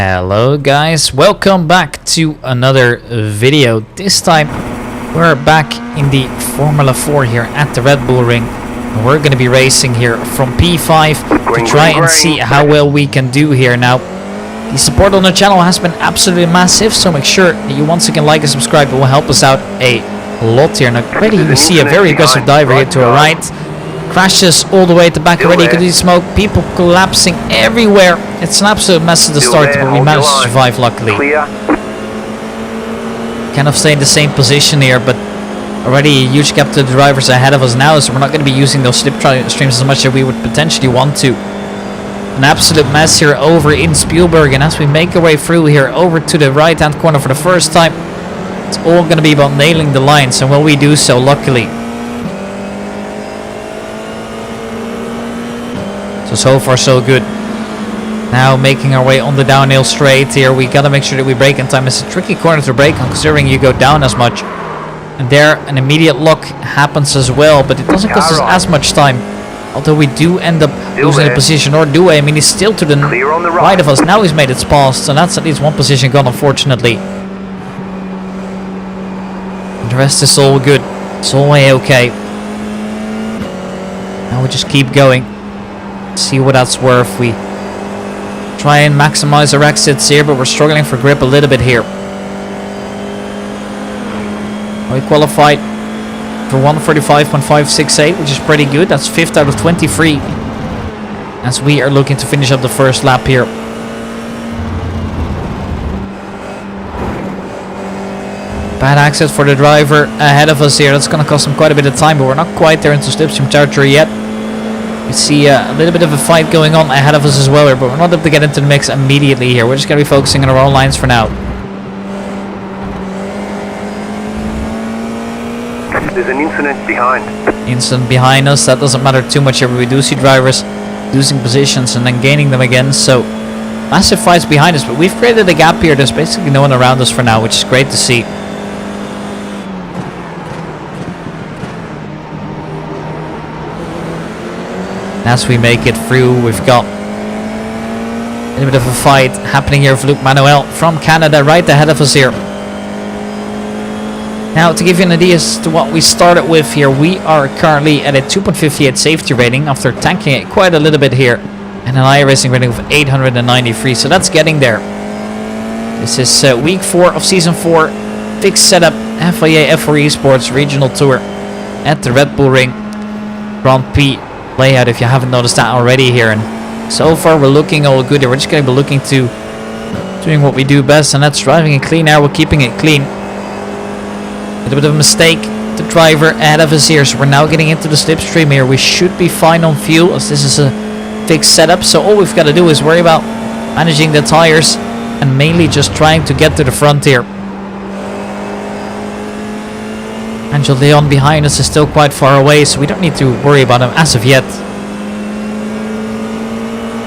Hello guys, welcome back to another video. This time we're back in the Formula 4 here at the Red Bull Ring. And we're going to be racing here from P5 to try and see how well we can do here. Now, the support on the channel has been absolutely massive, so make sure that you once again like and subscribe. It will help us out a lot here. Now already you see a very aggressive diver here to our right. Crashes all the way at the back already. You can see smoke, people collapsing everywhere. It's an absolute mess at the start, but we managed to survive luckily. Kind of stay in the same position here, but already a huge gap to the drivers ahead of us now, so we're not going to be using those slipstreams as much as we would potentially want to. An absolute mess here over in Spielberg, and as we make our way through here over to the right hand corner for the first time, it's all going to be about nailing the lines, and will we do so luckily. So far so good. Now making our way on the downhill straight here. We gotta make sure that we brake in time. It's a tricky corner to brake on considering you go down as much. And there an immediate lock happens as well, but it doesn't cost us as much time. Although we do end up losing a position, or do I mean he's still to the right of us. Now he's made it past, so that's at least one position gone unfortunately. And the rest is all good. It's all okay. Now we just keep going. See what that's worth. We try and maximize our exits here, but we're struggling for grip a little bit here. We qualified for 1:45.568, which is pretty good. That's 5th out of 23 as we are looking to finish up the first lap here. Bad exit for the driver ahead of us here. That's going to cost him quite a bit of time, but we're not quite there into slipstream territory yet. We see a little bit of a fight going on ahead of us as well here, but we're not able to get into the mix immediately here. We're just going to be focusing on our own lines for now. There's an incident behind. Incident behind us. That doesn't matter too much here, but we do see drivers losing positions and then gaining them again. So massive fights behind us, but we've created a gap here. There's basically no one around us for now, which is great to see. As we make it through, we've got a little bit of a fight happening here with Luke Manuel from Canada right ahead of us here. Now, to give you an idea as to what we started with here, we are currently at a 2.58 safety rating after tanking it quite a little bit here, and an iRacing rating of 893, so that's getting there. This is week 4 of season 4, fixed setup, FIA F4 Esports regional tour at the Red Bull Ring Grand Prix layout, if you haven't noticed that already here. And so far we're looking all good here. We're just going to be looking to doing what we do best, and that's driving in clean air. We're keeping it clean. A little bit of a mistake, the driver ahead of us here, so we're now getting into the slipstream here. We should be fine on fuel as this is a fixed setup, so all we've got to do is worry about managing the tires and mainly just trying to get to the front here. Angel Leon behind us is still quite far away, so we don't need to worry about him as of yet.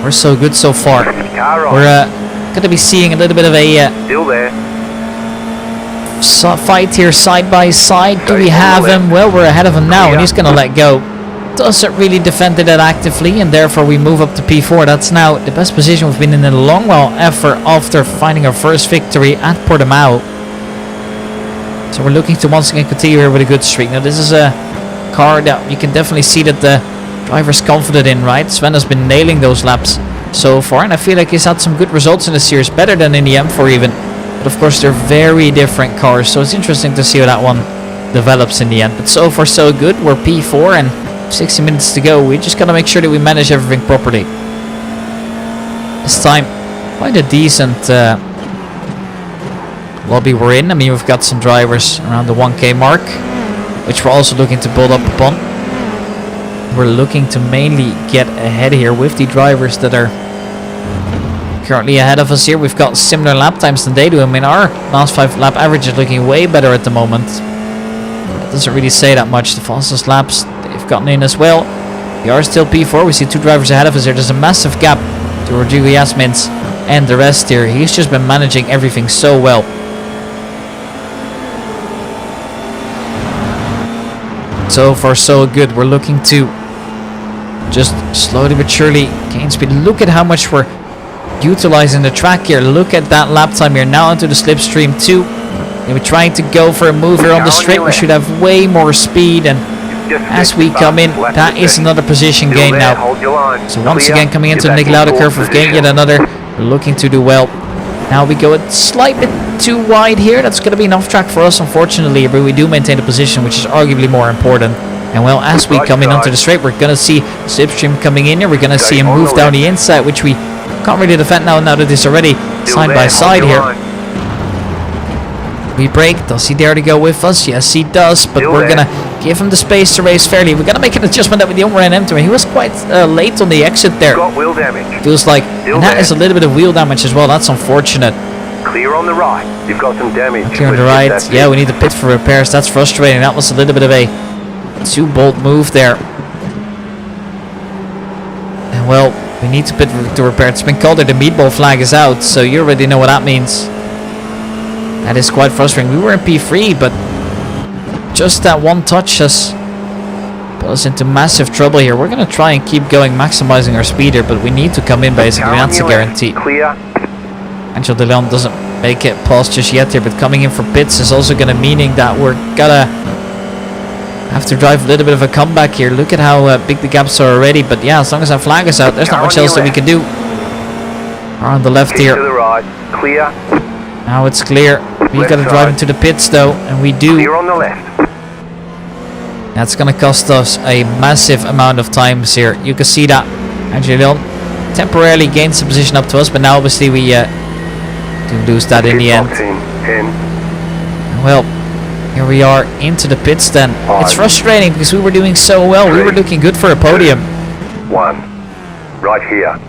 We're so good so far. We're going to be seeing a little bit of a Still there. Fight here side by side. Do we have him? Well, we're ahead of him now, and he's going to let go. Doesn't really defend it that actively, and therefore we move up to P4. That's now the best position we've been in a long while ever after finding our first victory at Portimao. So we're looking to once again continue here with a good streak. Now this is a car that you can definitely see that the driver's confident in, right? Sven has been nailing those laps so far, and I feel like he's had some good results in the series, better than in the M4 even. But of course they're very different cars, so it's interesting to see how that one develops in the end. But so far so good. We're P4 and 60 minutes to go. We just gotta make sure that we manage everything properly. This time quite a decent lobby we're in. I mean, we've got some drivers around the 1K mark, which we're also looking to build up upon. We're looking to mainly get ahead here with the drivers that are currently ahead of us here. We've got similar lap times than they do. I mean, our last 5 lap average is looking way better at the moment. It doesn't really say that much. The fastest laps they've gotten in as well. We are still P4. We see 2 drivers ahead of us here. There's a massive gap to Rodrigo Yasmins and the rest here. He's just been managing everything so well. So far so good. We're looking to just slowly but surely gain speed. Look at how much we're utilizing the track here. Look at that lap time here. Now into the slipstream 2. And we're trying to go for a move here on the straight. We should have way more speed, and as we come in, that is another position gain now. So once again coming into the Nick Lauda curve, we've gained yet another. We're looking to do well. Now we go a slight bit too wide here. That's going to be an off track for us, unfortunately, but we do maintain the position, which is arguably more important. And well, as we come in onto the straight, we're going to see slipstream coming in here. We're going to see him move down the inside, which we can't really defend now that it's already side by side here. We brake. Does he dare to go with us? Yes, he does. But we're going to give him the space to race fairly. We're going to make an adjustment that we don't ran into him. He was quite late on the exit there. Got wheel damage. Feels like, and that is a little bit of wheel damage as well. That's unfortunate. Clear on the right. You've got some damage. Clear on the right. Yeah, we need to pit for repairs. That's frustrating. That was a little bit of a too bold move there. And well, we need to pit to repair. It's been called that the meatball flag is out, so you already know what that means. That is quite frustrating. We were in P3, but just that one touch has put us into massive trouble here. We're going to try and keep going, maximizing our speed here, but we need to come in basically. That's a guarantee. Clear. Angel De Leon doesn't make it past just yet here, but coming in for pits is also going to meaning that we're gonna have to drive a little bit of a comeback here. Look at how big the gaps are already, but yeah, as long as that flag is out, there's not much else that we can do. We're on the left here. To the right. Clear. Now it's clear. We've got to drive into the pits though, and we do. Clear on the left. That's going to cost us a massive amount of times here. You can see that Angel De Leon temporarily gains the position up to us, but now obviously we do lose that in the end. 10. Well, here we are into the pits then. It's frustrating because we were doing so well. We were looking good for a podium. 1. Right here.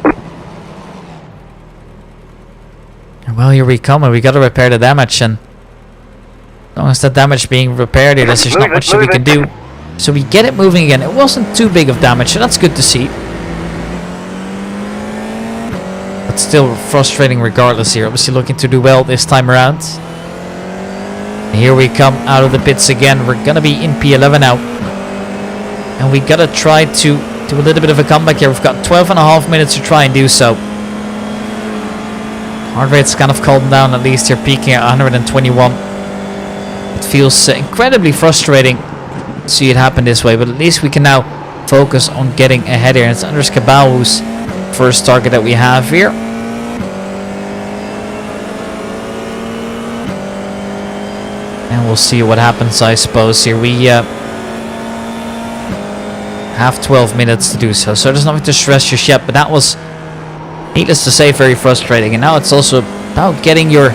Well, here we come, and we got to repair the damage, and as long as that damage being repaired here, there's not much that we can do. So we get it moving again. It wasn't too big of damage, so that's good to see. But still frustrating regardless here. Obviously looking to do well this time around. And here we come out of the pits again. We're going to be in P11 now. And we got to try to do a little bit of a comeback here. We've got 12.5 minutes to try and do so. Heart rate's kind of calmed down, at least here, peaking at 121. It feels incredibly frustrating to see it happen this way, but at least we can now focus on getting ahead here. And it's Anders Cabal who's first target that we have here. And we'll see what happens, I suppose. Here we have 12 minutes to do so, so there's nothing to stress just yet, but that was, needless to say, very frustrating. And now it's also about getting your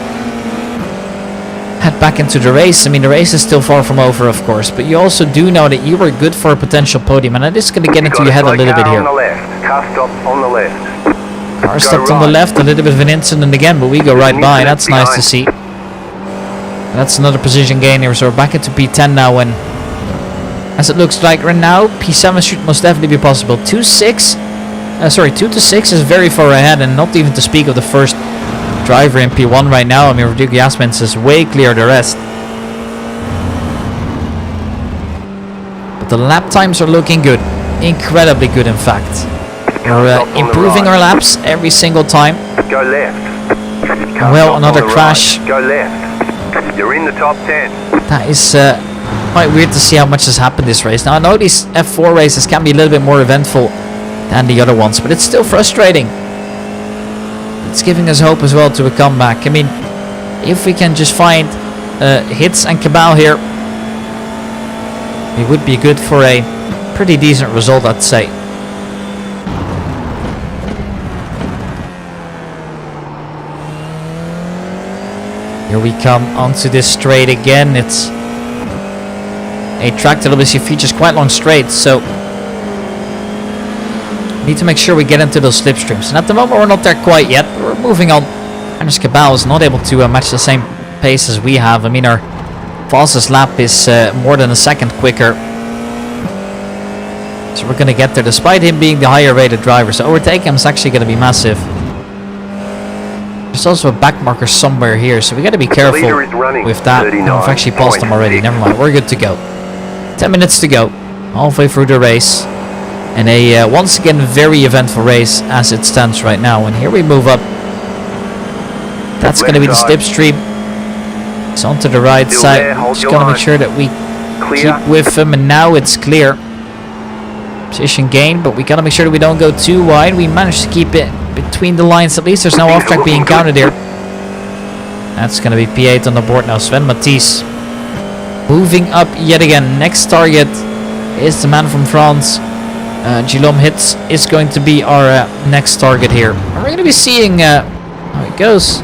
head back into the race. I mean, the race is still far from over, of course, but you also do know that you were good for a potential podium, and that is going to get into your head a little bit here. On the left. Car stopped on the left. Car stopped on the left, a little bit of an incident again, but we go right by. That's nice to see. That's another position gain here, so we're back into P10 now, and as it looks like right now, P7 should most definitely be possible. 2 to 6 is very far ahead, and not even to speak of the first driver in P1 right now. I mean, Rodrigo Jasmins is way clear of the rest. But the lap times are looking good. Incredibly good, in fact. We're improving our laps every single time. Go left. Well, another crash. Go left. You're in the top 10. That is quite weird to see how much has happened this race. Now, I know these F4 races can be a little bit more eventful than the other ones, but it's still frustrating. It's giving us hope as well to a comeback. I mean, if we can just find hits and Cabal here, it would be good for a pretty decent result, I'd say. Here we come onto this straight again. It's a track that obviously features quite long straights, so we need to make sure we get into those slipstreams. And at the moment we're not there quite yet, but we're moving on. Anders Cabal is not able to match the same pace as we have. I mean, our fastest lap is more than a second quicker. So we're going to get there despite him being the higher rated driver. So overtaking him is actually going to be massive. There's also a back marker somewhere here, so we got to be careful with that. We've actually passed him already. Never mind, we're good to go. 10 minutes to go, halfway through the race, and a once again very eventful race as it stands right now. And here we move up That's going to be the Left side. slipstream. It's onto the right Still side. there, hold Just your going to line. make sure that we Clear. keep with him, and now it's clear. Position gain, but we got to make sure that we don't go too wide. We managed to keep it between the lines at least. There's no off-track being counted here. That's going to be P8 on the board now. Sven Matisse moving up yet again. Next target is the man from France. Guillaume Hitz is going to be our next target here. And we're going to be seeing how it goes.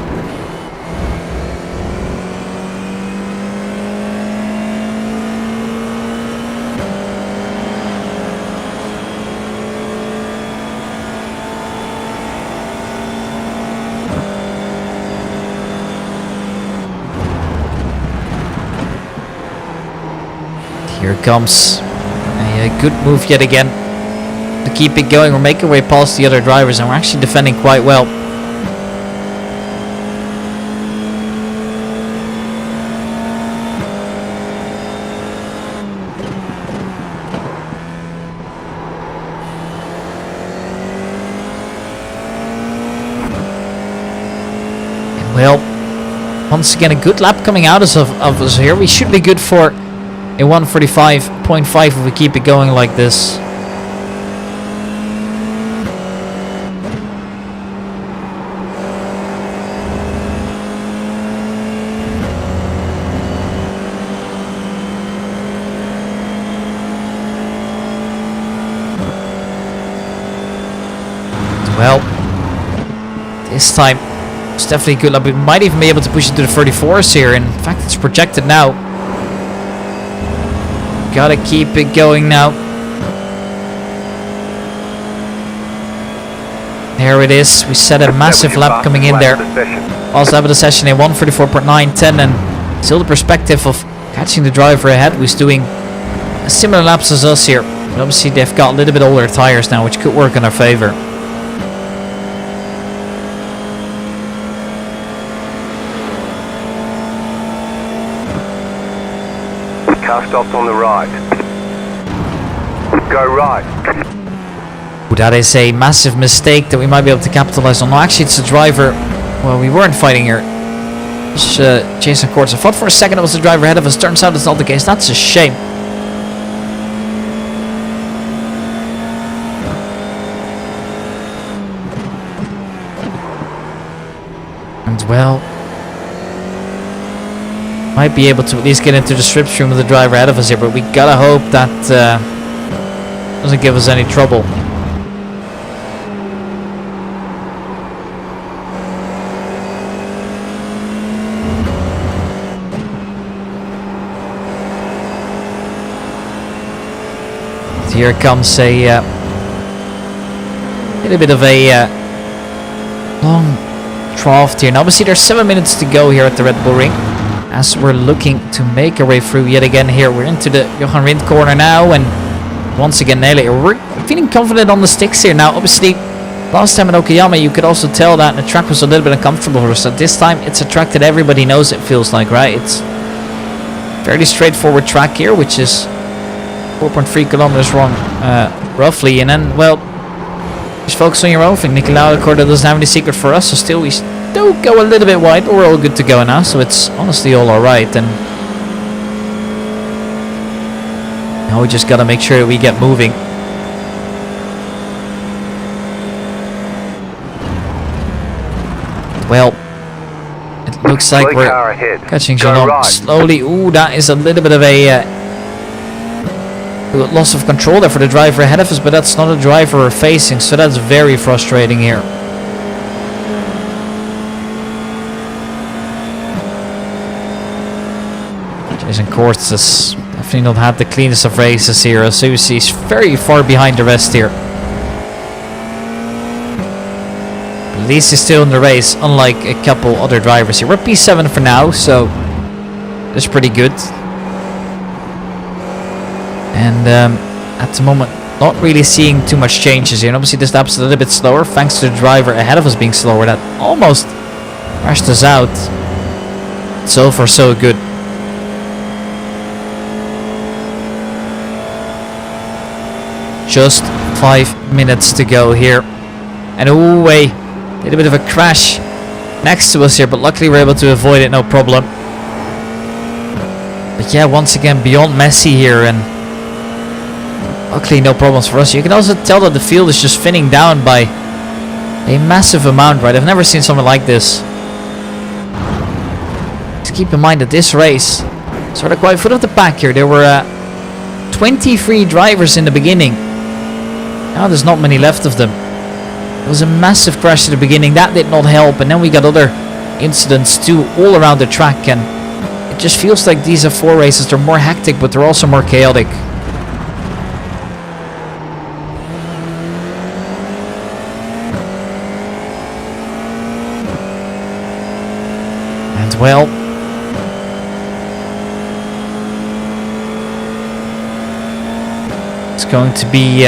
Here comes a good move yet again to keep it going. We're making our way past the other drivers, and we're actually defending quite well. And well, once again, a good lap coming out of us here. We should be good for a 1:45.5 if we keep it going like this. Well, this time it's definitely good lap. We might even be able to push it to the 34s here. In fact, it's projected now. Gotta keep it going now. There it is. We set a massive lap coming in there. Also have the session in 1:44.910, and still the perspective of catching the driver ahead who's doing similar laps as us here. But obviously they've got a little bit older tires now, which could work in our favor. Car stopped on the right. Go right. Ooh, that is a massive mistake that we might be able to capitalize on. No, actually it's the driver. Well, we weren't fighting here. It's Jason Courts. I thought for a second it was the driver ahead of us. Turns out it's not the case. That's a shame. And well, might be able to at least get into the slipstream with the driver ahead of us here, but we gotta hope that doesn't give us any trouble. Here comes a little bit of a long draft here. Now obviously there's 7 minutes to go here at the Red Bull Ring, as we're looking to make our way through yet again here. We're into the Johan Rindt corner now, and once again nail it. We're feeling confident on the sticks here now. Obviously last time at Okayama you could also tell that the track was a little bit uncomfortable for us. So this time it's a track that everybody knows, it feels like, right? It's fairly straightforward track here, which is 4.3 kilometers long roughly. And then, well, just focus on your own thing. Nicolau Corda doesn't have any secret for us, so still we do go a little bit wide, but we're all good to go now, so it's honestly all alright. And now we just gotta make sure that we get moving. Well, it looks like Slow we're car ahead. catching Go Geelong right. slowly. Ooh, that is a little bit of a loss of control there for the driver ahead of us, but that's not a driver we're facing, so that's very frustrating here. Jason Courts has definitely not had the cleanest of races here, as you see he's very far behind the rest here. At least he's still in the race, unlike a couple other drivers here. We're P7 for now, so that's pretty good. And at the moment, not really seeing too much changes here. And obviously this lap's a little bit slower, thanks to the driver ahead of us being slower. That almost crashed us out. So far, so good. Just 5 minutes to go here. And oh, a little bit of a crash next to us here, but luckily we're able to avoid it, no problem. But yeah, once again, beyond messy here, and luckily no problems for us. You can also tell that the field is just thinning down by a massive amount, right? I've never seen something like this. Just keep in mind that this race started quite foot of the pack here. There were 23 drivers in the beginning. Now there's not many left of them. It was a massive crash at the beginning. That did not help. And then we got other incidents too all around the track. And it just feels like these F4 races, they're more hectic, but they're also more chaotic. And well, it's going to be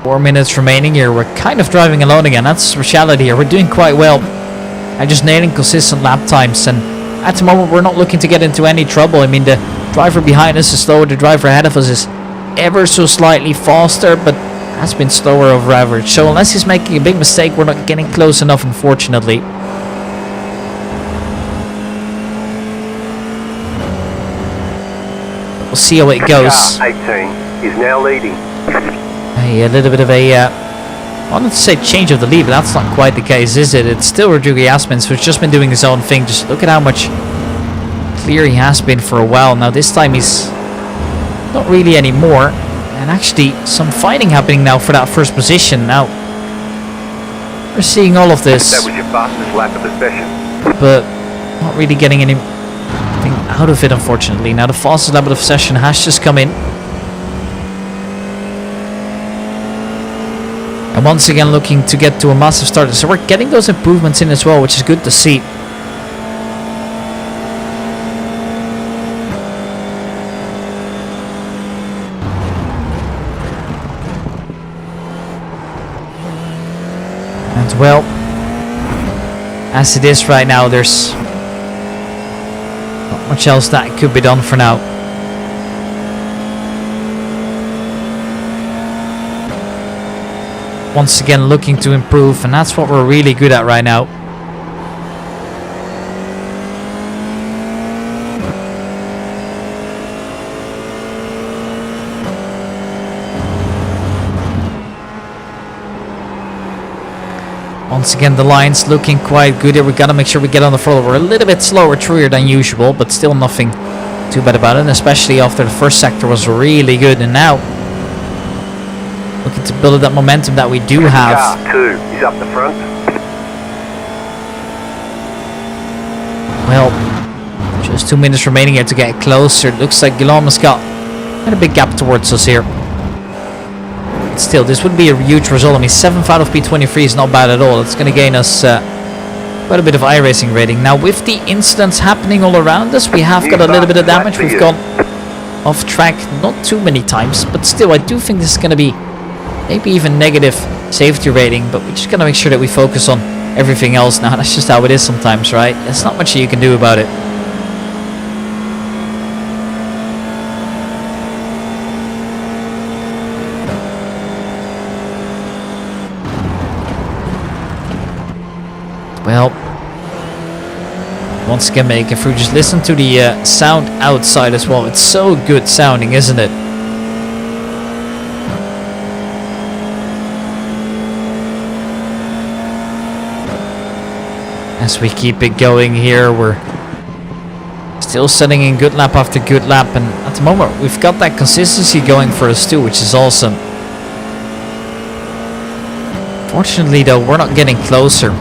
4 minutes remaining here. We're kind of driving alone again. That's reality here. We're doing quite well and just nailing consistent lap times. And at the moment, we're not looking to get into any trouble. I mean, the driver behind us is slower. The driver ahead of us is ever so slightly faster, but has been slower over average. So unless he's making a big mistake, we're not getting close enough, unfortunately. We'll see how it goes. Car 18 is now leading. A little bit of a, I wanted to say change of the lead, but that's not quite the case, is it? It's still Rodrigo Jasmins, who's just been doing his own thing. Just look at how much clear he has been for a while. Now this time he's not really anymore. And actually some fighting happening now for that first position. Now we're seeing all of this. That was your fastest lap of the session. But not really getting anything out of it, unfortunately. Now the fastest lap of the session has just come in. And once again looking to get to a massive start. So we're getting those improvements in as well, which is good to see. And well, as it is right now, there's not much else that could be done for now. Once again looking to improve, and that's what we're really good at right now. Once again, the line's looking quite good here. We gotta make sure we get on the throttle. We're a little bit slower through here than usual, but still nothing too bad about it. And especially after the first sector was really good, and now looking to build up that momentum that we do have. Car 2 is up the front. Well, just 2 minutes remaining here to get closer. It looks like Guillaume has got quite a big gap towards us here. But still, this would be a huge result. I mean, 7th out of P23 is not bad at all. It's going to gain us quite a bit of iRacing rating. Now, with the incidents happening all around us, we have got a little bit of damage. We've gone off track not too many times, but still, I do think this is going to be maybe even negative safety rating, but we just gotta make sure that we focus on everything else now. That's just how it is sometimes, right? There's not much you can do about it. Well, once again making through. Just listen to the sound outside as well. It's so good sounding, isn't it? As we keep it going here, we're still setting in good lap after good lap, and at the moment we've got that consistency going for us too, which is awesome. Fortunately though, we're not getting closer.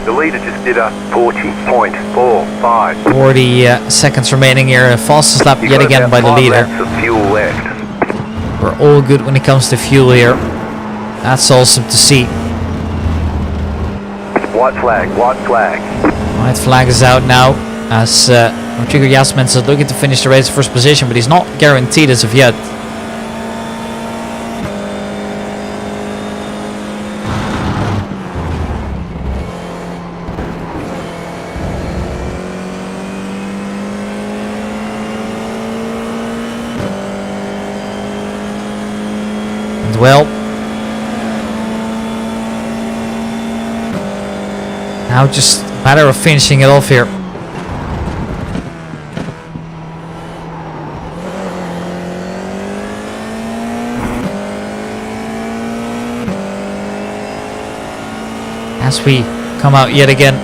The leader just did a 40.45. 40 seconds remaining here. Fastest lap yet again by the leader. Of fuel left. We're all good when it comes to fuel here. That's awesome to see. White flag, white flag. White flag is out now as Rodrigo Jasmins is looking to finish the race first position, but he's not guaranteed as of yet. well, now just a matter of finishing it off here. As we come out yet again.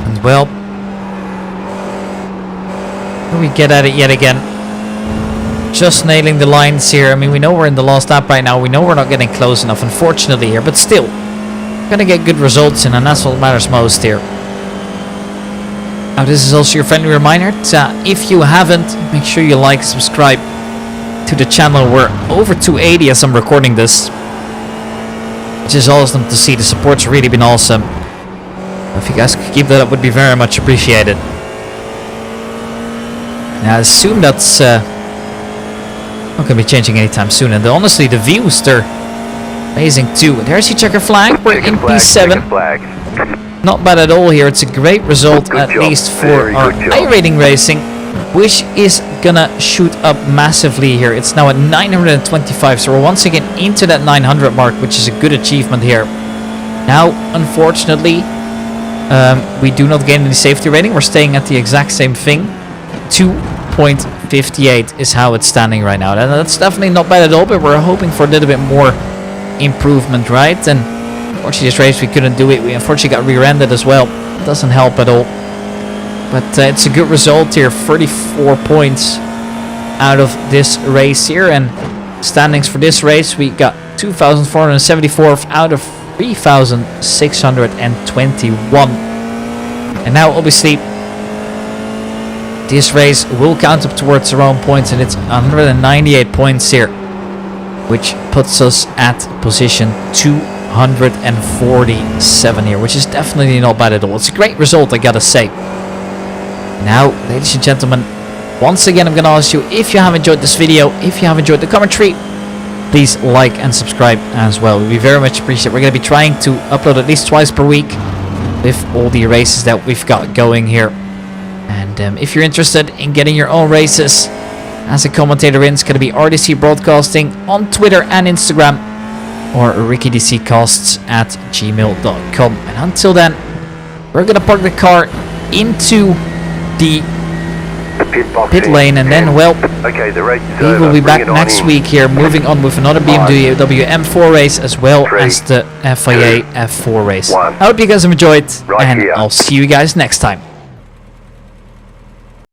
And well, here we get at it yet again. Just nailing the lines here. I mean, we know we're in the last lap right now. We know we're not getting close enough, unfortunately, here. But still, we're going to get good results in, and that's what matters most here. Now, this is also your friendly reminder. If you haven't, make sure you like, subscribe to the channel. We're over 280 as I'm recording this, which is awesome to see. The support's really been awesome. If you guys could keep that up, would be very much appreciated. Now, I assume that's... not going to be changing anytime soon, and honestly the views, they're amazing too. There's your checker flag. We're in P7. Not bad at all here. It's a great result, at least for our iRating racing, which is gonna shoot up massively here. It's now at 925, so we're once again into that 900 mark, which is a good achievement here. Now, unfortunately, we do not gain any safety rating. We're staying at the exact same thing. 2.58 is how it's standing right now. That's definitely not bad at all, but we're hoping for a little bit more improvement, right? And unfortunately this race we couldn't do it. We unfortunately got rear-ended as well. Doesn't help at all. But it's a good result here. 34 points out of this race here. And standings for this race, we got 2,474 out of 3,621. And now obviously this race will count up towards our own points, and it's 198 points here, which puts us at position 247 here, which is definitely not bad at all. It's a great result, I gotta say. Now, ladies and gentlemen, once again I'm gonna ask you, if you have enjoyed this video, if you have enjoyed the commentary, please like and subscribe as well. We very much appreciate it. We're gonna be trying to upload at least twice per week with all the races that we've got going here. And if you're interested in getting your own races as a commentator in, it's going to be RDC Broadcasting on Twitter and Instagram, or rickydccosts@gmail.com. And until then, we're going to park the car into the pit lane, and then, well, we will be back next week here, moving on with another BMW M4 race, as well as the FIA F4 race. I hope you guys have enjoyed, and I'll see you guys next time.